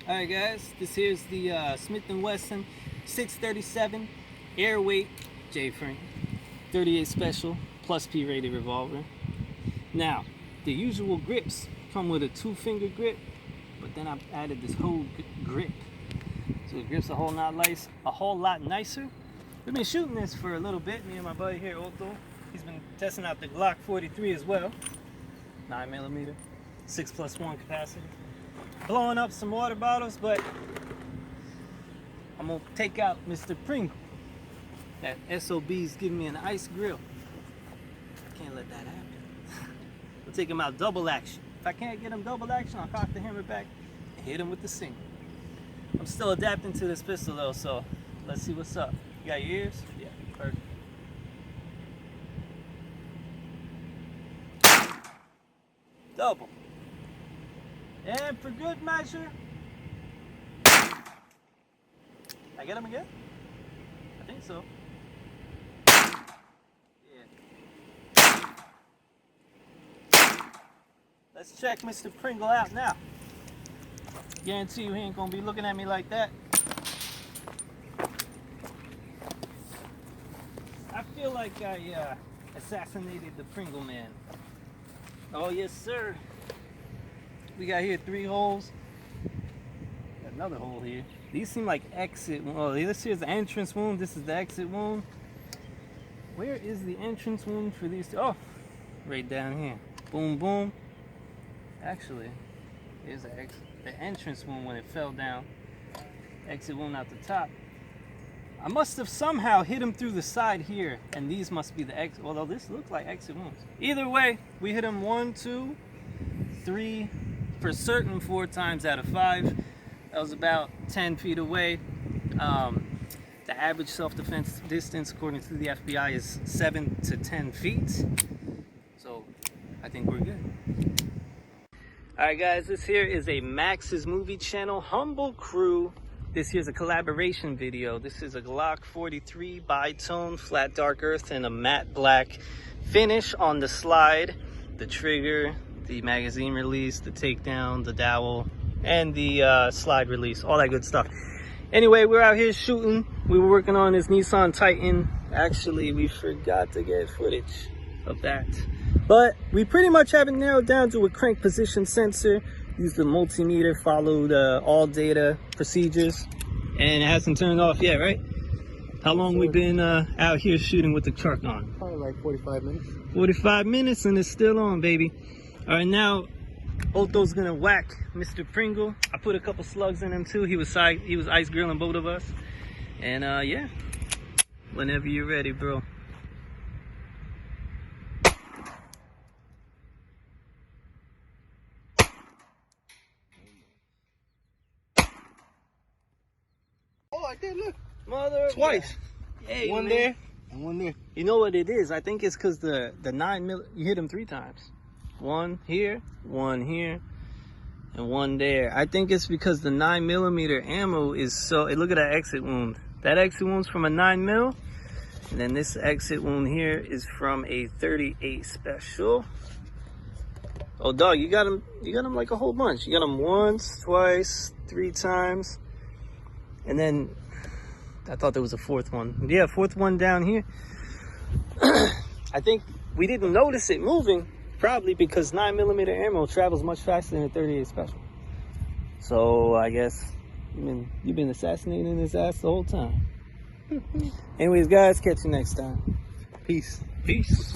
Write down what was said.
Alright guys, this here's the Smith and Wesson 637 Airweight J-frame 38 special plus P rated revolver. Now, the usual grips come with a 2-finger grip, but then I've added this whole grip. So the grip's a whole lot nicer. We've been shooting this for a little bit, me and my buddy here, Otto. He's been testing out the Glock 43 as well. 9mm, 6+1 capacity. Blowing up some water bottles, but I'm gonna take out Mr. Pringle. That SOB's giving me an ice grill. I can't let that happen. We'll take him out double action. If I can't get him double action, I'll cock the hammer back and hit him with the single. I'm still adapting to this pistol though, so let's see what's up. You got your ears? Yeah, perfect. Double. And for good measure, I get him again? I think so. Yeah. Let's check Mr. Pringle out now. Guarantee you he ain't gonna be looking at me like that. I feel like I assassinated the Pringle man. Oh yes sir. We got here 3 holes. Got another hole here. These seem like exit. Oh, this here's the entrance wound. This is the exit wound. Where is the entrance wound for these two? Oh, right down here. Boom, boom. Actually, here's the entrance wound when it fell down. Exit wound out the top. I must have somehow hit him through the side here, and these must be the exit. Although this looks like exit wounds. Either way, we hit him 1, 2, 3. For certain 4 times out of 5. That was about 10 feet away. The average self-defense distance according to the FBI is 7 to 10 feet. So I think we're good. Alright guys, this here is a Max's movie channel, Humble Crew. This here's a collaboration video. This is a Glock 43 bi-tone, flat dark earth, and a matte black finish on the slide, the trigger, the magazine release, the takedown, the dowel, and the slide release, all that good stuff. Anyway, we're out here shooting. We were working on this Nissan Titan. Actually, we forgot to get footage of that. But we pretty much have it narrowed down to a crank position sensor. Used the multimeter, followed all data procedures, and it hasn't turned off yet, right? How long we been out here shooting with the truck on? Probably like 45 minutes. 45 minutes and it's still on, baby. All right, now Otto's gonna whack Mr. Pringle. I put a couple slugs in him too. He was ice grilling both of us. And yeah, whenever you're ready, bro. Oh, I did, look. Mother. Twice. Hey, one man. there and one there. You know what it is? I think it's because the 9mm, you hit him 3 times. 1 here, 1 here, and 1 there. I think it's because the 9mm ammo is so. Look at that exit wound. That exit wound's from a 9mm, and then this exit wound here is from a 38 special. Oh, dog, you got him like a whole bunch. You got him once, twice, 3 times, and then I thought there was a 4th one. Yeah, 4th one down here. I think we didn't notice it moving. Probably because 9mm ammo travels much faster than a 38 special. So I guess you've been assassinating his ass the whole time. Anyways, guys, catch you next time. Peace. Peace.